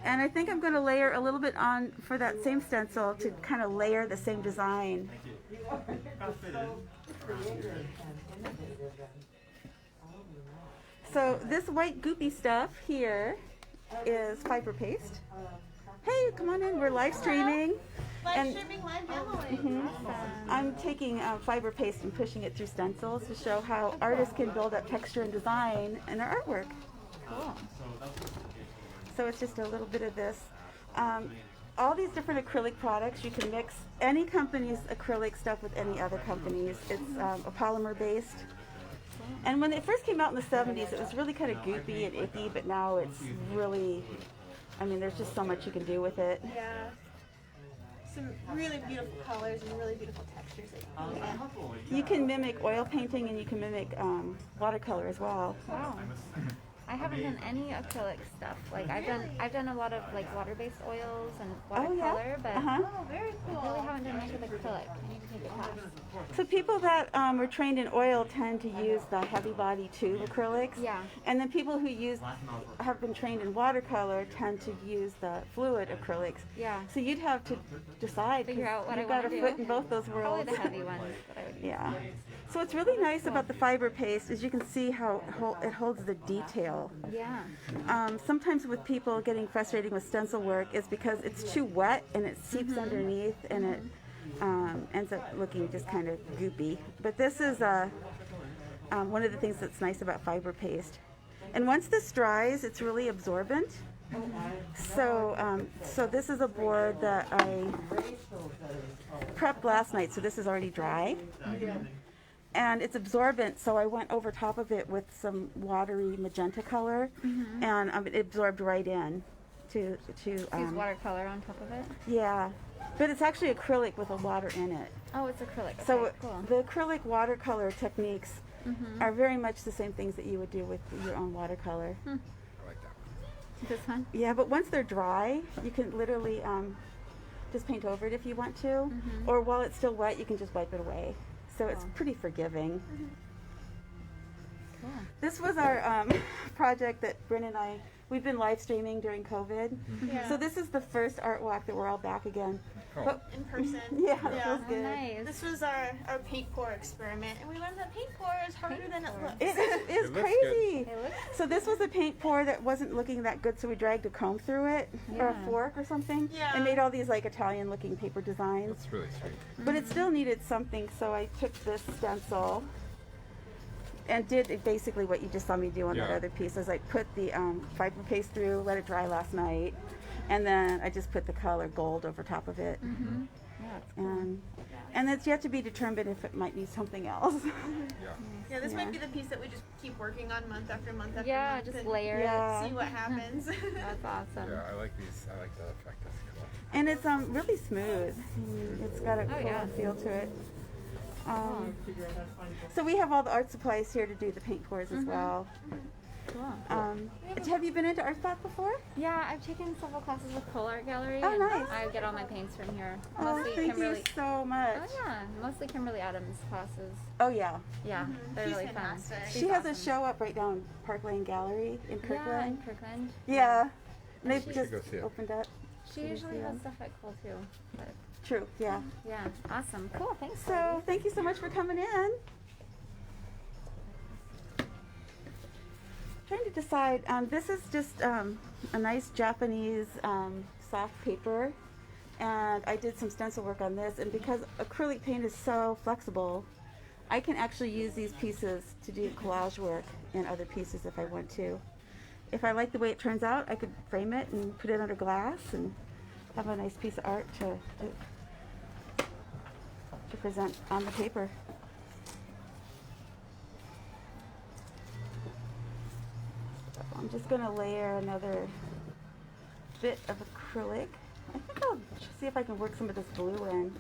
And I think I'm going to layer a little bit on for that same stencil to kind of layer the same design. So this white goopy stuff here is fiber paste. Hey, come on in, we're live streaming. Live streaming, live demoing. I'm taking fiber paste and pushing it through stencils to show how artists can build up texture and design in their artwork. Cool. So it's just a little bit of this. All these different acrylic products, you can mix any company's acrylic stuff with any other company's. It's a polymer based. And when it first came out in the 70s, it was really kind of goopy and icky, but now it's really, I mean, there's just so much you can do with it. Yeah. Some really beautiful colors and really beautiful textures that you can get. You can mimic oil painting and you can mimic watercolor as well. Wow. I haven't done any acrylic stuff. Like I've done a lot of like water-based oils and watercolor, but Oh, very cool. I really haven't done much with acrylic. I need to take a class. So people that were trained in oil tend to use the heavy body tube acrylics. Yeah. And then people who have been trained in watercolor tend to use the fluid acrylics. Yeah. So you'd have to decide. Figure 'cause out what you've I got a wanna foot do. in both those Probably worlds. the heavy ones that I would use. Yeah. So what's really nice about the fiber paste is you can see how it holds the detail. Yeah. Sometimes with people getting frustrated with stencil work is because it's too wet and it seeps underneath and it ends up looking just kind of goopy. But this is one of the things that's nice about fiber paste. And once this dries, it's really absorbent. So, so this is a board that I prepped last night, so this is already dry. And it's absorbent, so I went over top of it with some watery magenta color, and it absorbed right in. To Use watercolor on top of it. yeah, but it's actually acrylic with a water in it. Oh, it's acrylic. So Okay, cool. the acrylic watercolor techniques are very much the same things that you would do with your own watercolor. This one? Yeah, but once they're dry, you can literally just paint over it if you want to. Mm-hmm. Or while it's still wet, you can just wipe it away. So it's pretty forgiving. Cool. This was our project that Bryn and we've been live streaming during COVID. Yeah. So this is the first art walk that we're all back again. Cool. In person. Yeah, it Yeah. feels Oh, good. nice. This was our paint pour experiment, and we learned that paint pour is harder than it looks. It's It looks crazy. It looks So this was a paint pour that wasn't looking that good, so we dragged a comb through it or a Yeah. fork or something, Yeah. and made all these like Italian-looking paper designs. That's really sweet. But it still needed something, so I took this stencil and did basically what you just saw me do on that Yeah. other piece. Is I put the fiber paste through, let it dry last night, and then I just put the color gold over top of it. Mm-hmm. And it's yet to be determined if it might need something else. Yeah. Yeah, this Yeah. might be the piece that we just keep working on month after month after Yeah, month. just and layer it. Yeah. see what happens. That's awesome. Yeah, I like these. I like the effect. That's cool. And it's really smooth. It's got a cool yeah. feel to it. So we have all the art supplies here to do the paint pours as well. Cool. Have you been into ARTspot before? Yeah, I've taken several classes with Full Art Gallery. Oh, and nice. I get all my paints from here. Oh, Mostly thank Kimberly. you so much. Oh yeah, mostly Kimberly Adams classes. Oh yeah. Yeah, they're She's really fantastic. fun. She has a show up right down Park Lane Gallery in Yeah, Kirkland. in Kirkland. Yeah. And they've She- just Go see it. opened up. She usually has stuff at Cool too. But True, yeah. yeah, awesome. Cool. Thanks. So thank you so much for coming in. Trying to decide, this is just a nice Japanese soft paper, and I did some stencil work on this, and because acrylic paint is so flexible, I can actually use these pieces to do collage work in other pieces if I want to. If I like the way it turns out, I could frame it and put it under glass and have a nice piece of art to present on the paper. I'm just going to layer another bit of acrylic. I think I'll see if I can work some of this blue in.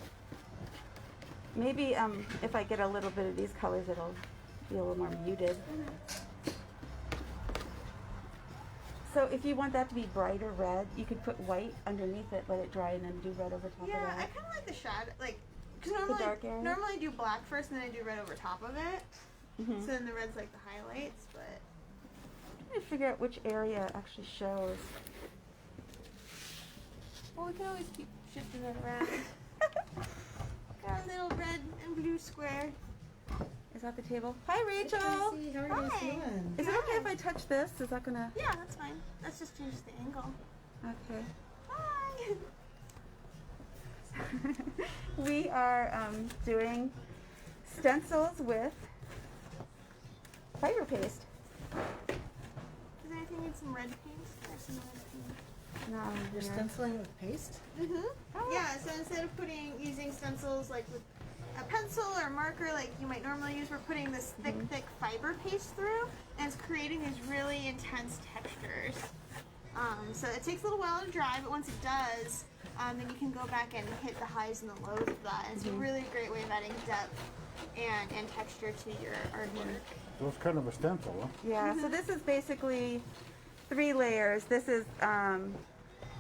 Maybe if I get a little bit of these colors, it'll be a little more muted. So if you want that to be brighter red, you could put white underneath it, let it dry, and then do red over top Yeah, of I that. kind of like the shadow, like, because dark area? normally I do black first and then I do red over top of it. Mhm. So then the red's like the highlights, but I'm trying to figure out which area actually shows. well, we can always keep shifting it around. Got a little red and blue square. Is that the table? Hi, Rachel. Hi. Is it okay if I touch this? Is that gonna? Yeah, that's fine. Let's just change the angle. Okay. Hi. We are doing stencils with fiber paste. Does anything need some red paint? There's some red paint. No, You're stenciling with paste? Yeah, so instead of using stencils like with a pencil or marker like you might normally use, we're putting this thick fiber paste through, and it's creating these really intense textures. So it takes a little while to dry, but once it does, then you can go back and hit the highs and the lows of that. And it's a really great way of adding depth and texture to your artwork. So it's kind of a stencil, huh? Yeah, so this is basically 3 layers. This is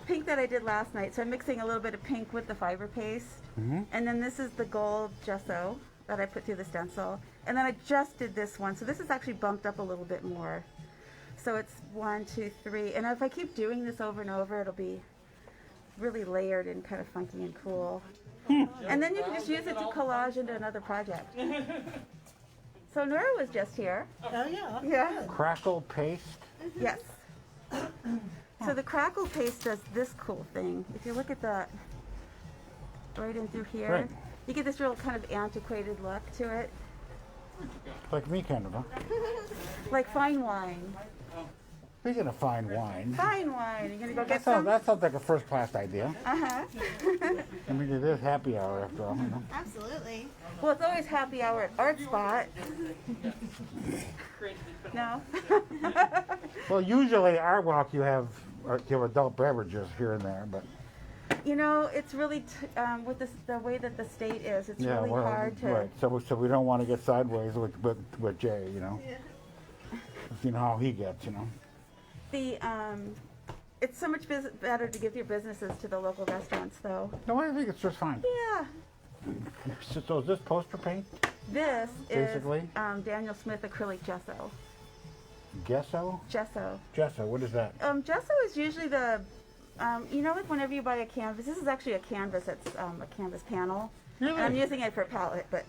pink that I did last night. So I'm mixing a little bit of pink with the fiber paste. Mm-hmm. And then this is the gold gesso that I put through the stencil. And then I just did this one. So this is actually bumped up a little bit more. So it's 1, 2, 3. And if I keep doing this over and over, it'll be really layered and kind of funky and cool. And then you can just use it to collage into another project. So Nora was just here. Oh, yeah. Yeah. Crackle paste. Yes. So the crackle paste does this cool thing. If you look at that right in through here, Right. you get this real kind of antiquated look to it. Like me, kind of, huh? Like fine wine. Speaking of fine wine, Fine wine. You're gonna go that get sounds, some? that sounds like a first-class idea. Uh-huh. I mean, it is happy hour after all, you know. Absolutely. Well, it's always happy hour at ARTspot. No? Well, usually Art Walk you have adult beverages here and there, but You know, it's really, with this, the way that the state is, it's yeah, really well, hard to... right. So we don't want to get sideways with Jay, you know. Yeah. You know how he gets, you know. The It's so much better to give your businesses to the local restaurants, though. No, I think it's just fine. Yeah. So is this poster paint? This Basically? is Daniel Smith acrylic gesso. Gesso? Gesso. Gesso, what is that? Gesso is usually the, you know, like whenever you buy a canvas, this is actually a canvas that's a canvas panel. Really? And I'm using it for a palette, but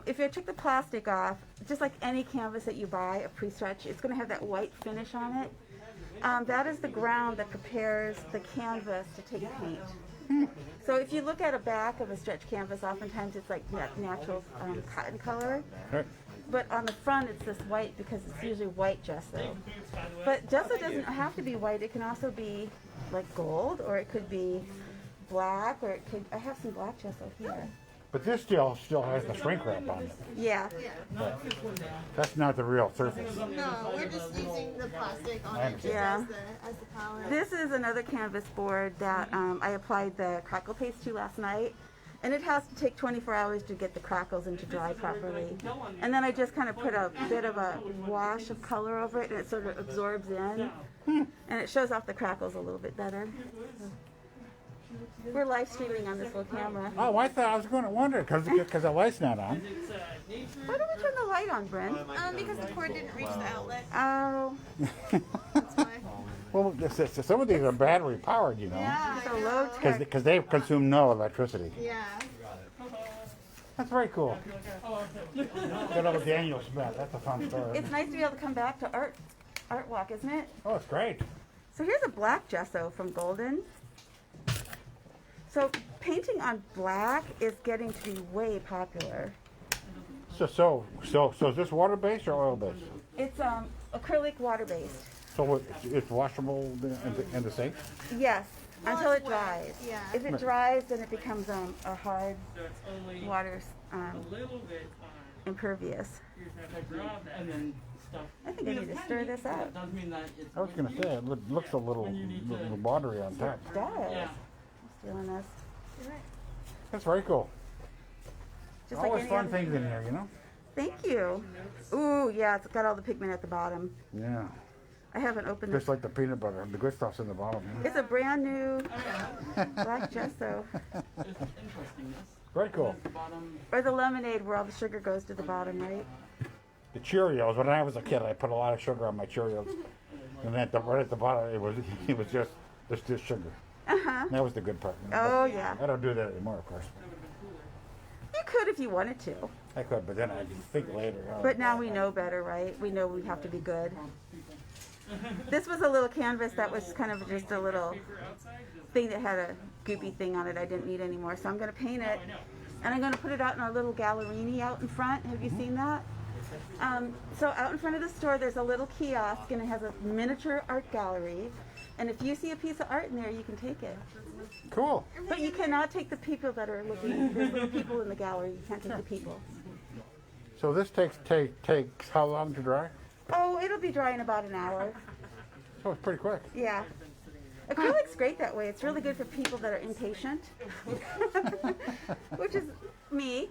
if you took the plastic off, just like any canvas that you buy, a pre-stretch, it's going to have that white finish on it. That is the ground that prepares the canvas to take paint. So if you look at a back of a stretch canvas, oftentimes it's like natural cotton color. Right. But on the front it's this white because it's usually white gesso. But gesso doesn't have to be white. It can also be like gold, or it could be black, or it could, I have some black gesso here. But this still has the shrink wrap on it. Yeah. But that's not the real surface. No, we're just using the plastic on it just Yeah. as the palette. This is another canvas board that I applied the crackle paste to last night. And it has to take 24 hours to get the crackles and to dry properly. And then I just kind of put a bit of a wash of color over it, and it sort of absorbs in. And it shows off the crackles a little bit better. We're live streaming on this little camera. Oh, I thought I was going to wonder because the light's not on. Why don't we turn the light on, Bryn? Because the cord didn't reach the outlet. Oh. That's why. Well, some of these are battery powered, you know. Yeah. So low tech. Because they consume no electricity. Yeah. That's very cool. Good old Daniel Smith. That's a fun story. It's nice to be able to come back to Art Walk, isn't it? Oh, it's great. So here's a black gesso from Golden. So painting on black is getting to be way popular. So is this water based or oil based? It's acrylic water based. So it's washable in the sink? Yes, until it dries. Yeah. If it dries, then it becomes a hard water impervious. I think I need to stir this up. I was going to say, it looks a little watery on top. It does. I'm doing this. That's very cool. Just like Always any fun other- things in here, you know? Thank you. Ooh, yeah, it's got all the pigment at the bottom. Yeah. I haven't opened Just this. like the peanut butter. The good stuff's in the bottom. You know? It's a brand new black gesso. Very cool. Or the lemonade where all the sugar goes to the bottom, right? The Cheerios. When I was a kid, I put a lot of sugar on my Cheerios, and then right at the bottom, it was just sugar. Uh-huh. That was the good part. You know? Oh, But yeah. I don't do that anymore, of course. You could if you wanted to. I could, but then I think later. Oh, But now we know better, right? We know we have to be good. This was a little canvas that was kind of just a little thing that had a goopy thing on it I didn't need anymore. So I'm going to paint it. And I'm going to put it out in our little gallerini out in front. Have you seen that? So out in front of the store, there's a little kiosk, and it has a miniature art gallery. And if you see a piece of art in there, you can take it. Cool. But you cannot take the people that are looking. There's little people in the gallery. You can't take the people. So this takes how long to dry? Oh, it'll be dry in about an hour. So it's pretty quick. Yeah. Acrylic's great that way. It's really good for people that are impatient, which is me.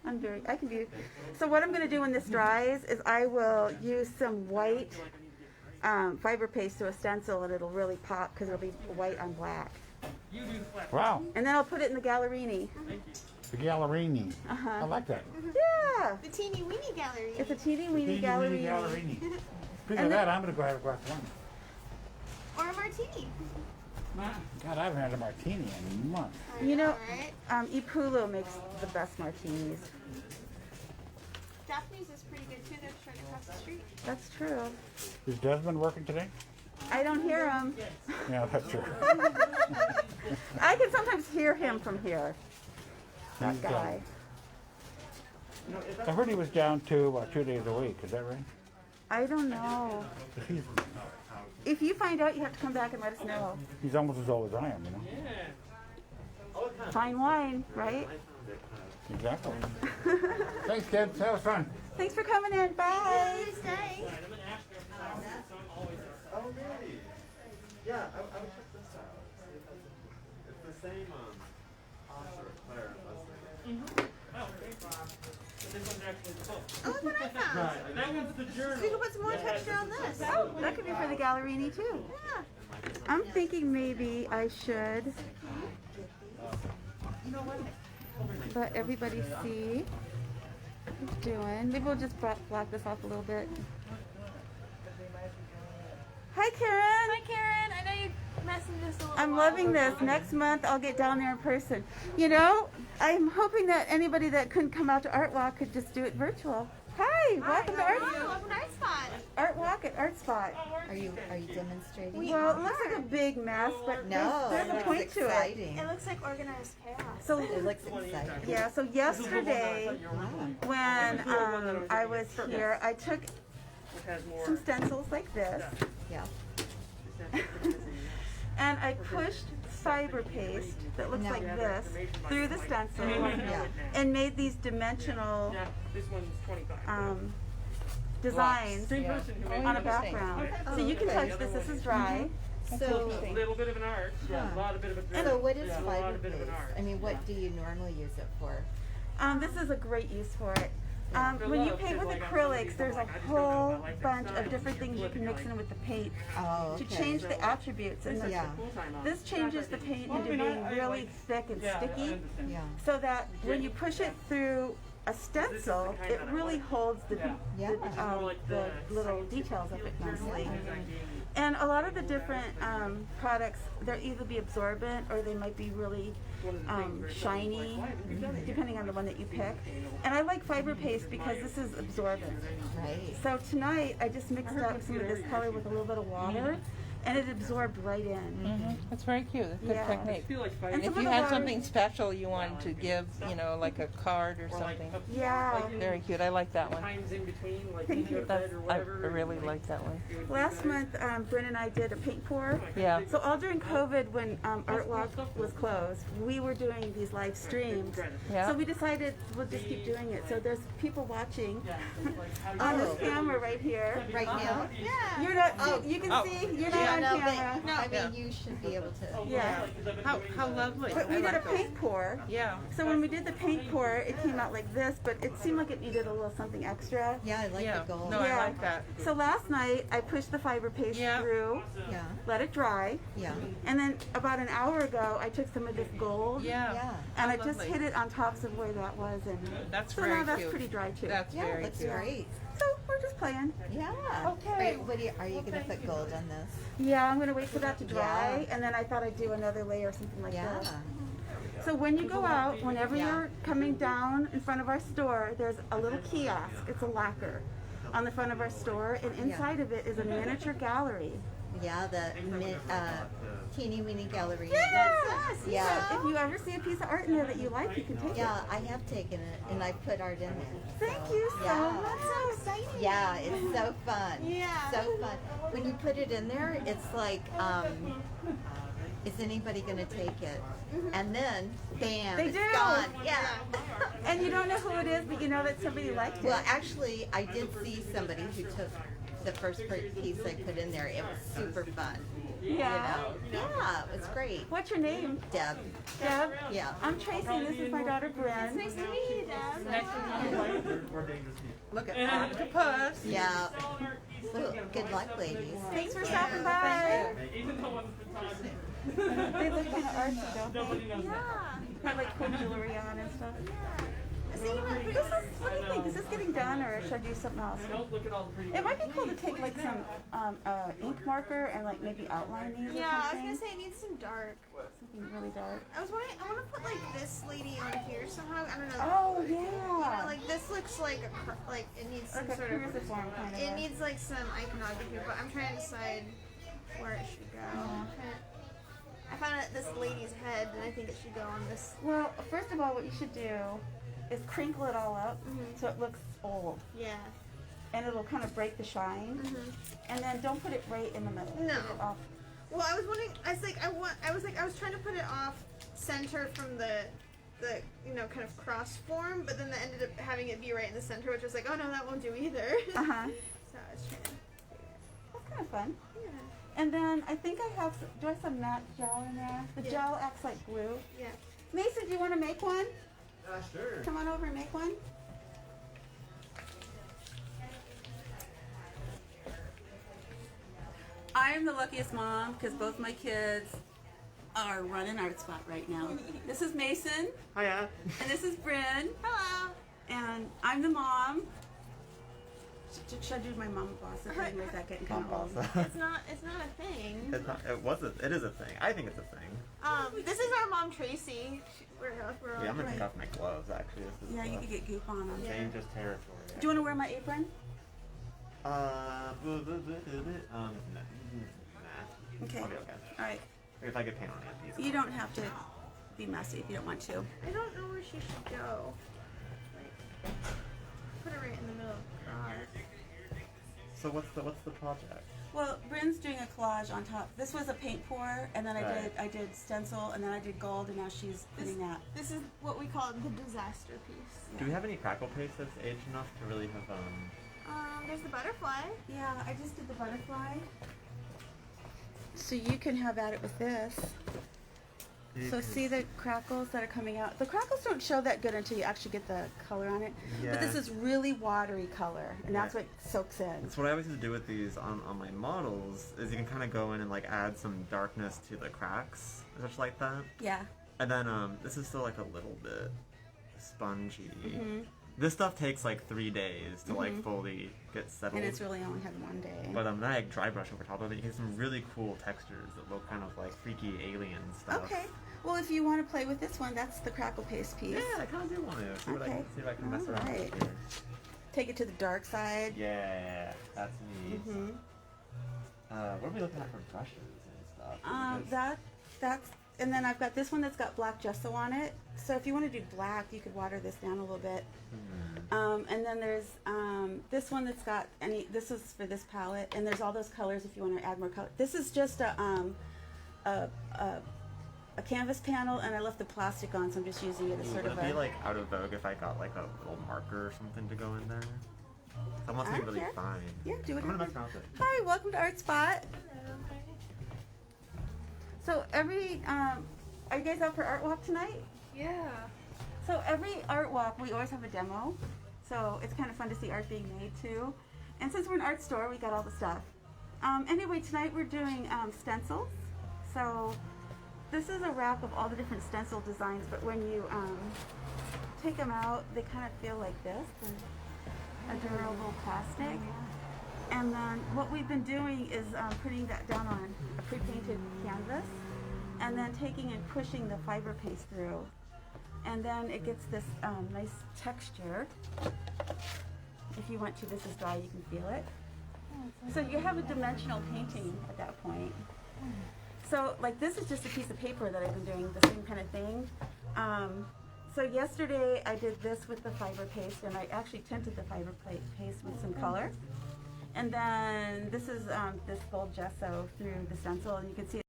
I can be. So what I'm going to do when this dries is I will use some white fiber paste to a stencil, and it'll really pop because it'll be white on black. Wow. And then I'll put it in the gallerini. The gallerini. Uh-huh. I like that. Yeah. The teeny weeny gallery. It's a teeny weeny gallerini. Speaking And of that, I'm going to go have a glass of wine. Or a martini. God, I haven't had a martini in months. You know, right? Ipulo makes the best martinis. Daphne's is pretty good too. They're straight across the street. That's true. Is Desmond working today? I don't hear him. Yeah, that's true. I can sometimes hear him from here. That guy. I heard he was down to 2 days a week. Is that right? I don't know. He's, If you find out, you have to come back and let us know. he's almost as old as I am, you know? Fine wine, right? Exactly. Thanks, kids. That was fun. Thanks for coming in. Bye. Stay. Oh, really? Yeah, I would check this out. It's the same author, Claire and Leslie. Oh, look what I found. That one's the journal. So you can put some more texture on this. Oh, that could be for the gallerini too. Yeah. I'm thinking maybe I should let everybody see what he's doing. Maybe we'll just block this off a little bit. Hi, Karen. Hi, Karen. I know you messaged us a little I'm while loving ago. this. Next month I'll get down there in person. You know, I'm hoping that anybody that couldn't come out to Art Walk could just do it virtual. Hi, welcome to Art Welcome to ARTspot. Art Walk at ARTspot. Are you demonstrating? Well, it looks like a big mess, but No, there's it a looks point to it. exciting. It looks like organized chaos. So It looks exciting. yeah, so yesterday when I was here, I took some stencils like this, Yeah. and I pushed fiber paste that looks like this through the stencil Yeah. and made these dimensional designs on a background. So you can touch this. This is dry. So, A little bit of an art, a lot of bit of a thread. so what is Yeah, a lot fiber of bit of an paste? art. I mean, what do you normally use it for? This is a great use for it. For When you love, paint it's with like I'm acrylics, there's a like, I just don't know if whole I like that bunch style. of different things you can mix in with the paint Oh, to okay. change the attributes. And Yeah. this changes the paint into being really thick and sticky, Yeah. so that when you push it through a stencil, it really holds the little details of it nicely. And a lot of the different products, they'll either be absorbent or they might be really shiny, depending on the one that you pick. And I like fiber paste because this is absorbent. Right. So tonight I just mixed up some of this color with a little bit of water, and it absorbed right in. That's very cute. That's a good Yeah. technique. And And some if of you the had water- something special you wanted to give, you know, like a card or something. Yeah. Very cute. I like that one. Times in between, like Thank you. That's, or I whatever. really like that one. Last month, Bryn and I did a paint pour. Yeah. So all during COVID, when Art Walk was closed, we were doing these live streams. Yeah. So we decided we'll just keep doing it. So there's people watching on this camera right here. Right now? Yeah. You're not. You can Oh. see. You're not Yeah, on no, camera. but, I mean, you should be able to. Yeah. How lovely. But we did a paint pour. Yeah. So when we did the paint pour, it came out like this, but it seemed like it needed a little something extra. Yeah, I like Yeah. the gold. No, Yeah. I like that. So last night I pushed the fiber paste Yeah. through, Yeah. let it dry, Yeah. and then about an hour ago I took some of this gold Yeah. Yeah. and I How just lovely. hit it on tops of where that was, and That's so very now that's cute. pretty dry too. That's Yeah, very looks cute. great. So we're just playing. Yeah. Okay. Are you gonna put gold on this? Yeah, I'm gonna wait for that to dry, and then I thought I'd do another layer or something like Yeah. that. So when you go out, whenever Yeah. you're coming down in front of our store, there's a little kiosk. It's a lacquer on the front of our store, and inside of it is a miniature gallery. Yeah, the teeny weeny gallery. Yes. Yeah. If you ever see a piece of art in there that you like, you can take Yeah, I have taken it and I put art in it. Thank you so Yeah. much. So exciting. Yeah, it's so fun. Yeah. So fun. When you put it in there, it's like, is anybody gonna take it? And then, bam, They it's do. gone. Yeah. And you don't know who it is, but you know that somebody liked it. Well, actually, I did see somebody who took the first piece I put in there. It was super fun. Yeah. You know? Yeah, it was great. What's your name? Deb. Deb? Yeah. I'm Tracy, and this is my daughter, Bryn. Nice to meet you, Deb. Look at octopus. Yeah. Well, good luck, ladies. Thanks for stopping by. They look kind of artsy, don't they? Yeah. Have like cool jewelry on and stuff. So you want This is, what do you think? Is this getting done, or should I do something else? It might be cool to take like some ink marker and like maybe outline these Yeah, or I was something. gonna say it needs some dark. Something really dark. I was wondering, I want to put like this lady on here somehow. I don't know. Oh You know, yeah. like this looks like like it needs some Like a sort of. cruciform kind of. It needs like some iconography, but I'm trying to decide where it should go. I found this lady's head, and I think it should go on this. Well, first of all, what you should do is crinkle it all up so it looks old, Yeah. and it'll kind of break the shine. And then don't put it right in the middle. No. Put it off. Well, I was wondering. I was trying to put it off center from the kind of cross form, but then I ended up having it be right in the center, which was like, oh no, that won't do either. Uh huh. So I was trying to. That's kind of fun. Yeah. And then I think I have. Do I have some matte gel in there? The Yeah. gel acts like glue. Yeah. Mason, do you want to make one? Sure. Come on over and make one. I am the luckiest mom because both my kids are running ARTspot right now. This is Mason. Hiya. And this is Bryn. Hello. And I'm the mom. Should I do my mom boss thing? Or is that getting kind of old? It's not a thing. It's not, it is a thing. I think it's a thing. This is our mom Tracy. We're Yeah, I'm gonna take off my gloves actually. This is Yeah, you could get goop on them. dangerous territory. Do you want to wear my apron? Nah. Okay. I'll be okay. All right. If I could paint on it. You don't have to be messy if you don't want to. I don't know where she should go. Like, put her right in the middle. So what's the project? Well, Bryn's doing a collage on top. This was a paint pour, and then I did stencil, and then I did gold, and now she's putting that. This is what we call the disaster piece. Do we have any crackle paste that's aged enough to really have There's the butterfly. Yeah, I just did the butterfly. So you can have at it with this. So see the crackles that are coming out? The crackles don't show that good until you actually get the color on it. Yeah. But this is really watery color, and that's what soaks in. That's what I always used to do with these on my models, is you can kind of go in and like add some darkness to the cracks, such like that. Yeah. And then this is still like a little bit spongy. Mm-hmm. This stuff takes like 3 days to like fully get settled. And it's really only had 1 day. But then I dry brush over top of it. You get some really cool textures that look kind of like freaky alien stuff. Okay. Well, if you want to play with this one, that's the crackle paste piece. Yeah, I kind of do want to. See, Okay. see if I can mess around with it here. Take it to the dark side. Yeah, that's neat. Mm-hmm. What are we looking at for brushes and stuff? That's and then I've got this one that's got black gesso on it. So if you want to do black, you could water this down a little bit. And then there's this one that's got this is for this palette, and there's all those colors if you want to add more color. This is just a canvas panel, and I left the plastic on, so I'm just using it as sort Would of it be a... like out of vogue if I got like a little marker or something to go in there? I want something really fine. Yeah, do it. I'm gonna mess around with it. Hi, welcome to ARTspot. So every, are you guys out for Art Walk tonight? Yeah. So every Art Walk, we always have a demo. So it's kind of fun to see art being made too. And since we're an art store, we got all the stuff. Anyway, tonight we're doing stencils. So this is a rack of all the different stencil designs, but when you take them out, they kind of feel like this, a durable plastic. And then what we've been doing is putting that down on a pre-painted canvas, and then taking and pushing the fiber paste through. And then it gets this nice texture. If you want to, this is dry, you can feel it. So you have a dimensional painting at that point. So like this is just a piece of paper that I've been doing the same kind of thing. So yesterday I did this with the fiber paste, and I actually tinted the fiber paste with some color. And then this is this gold gesso through the stencil, and you can see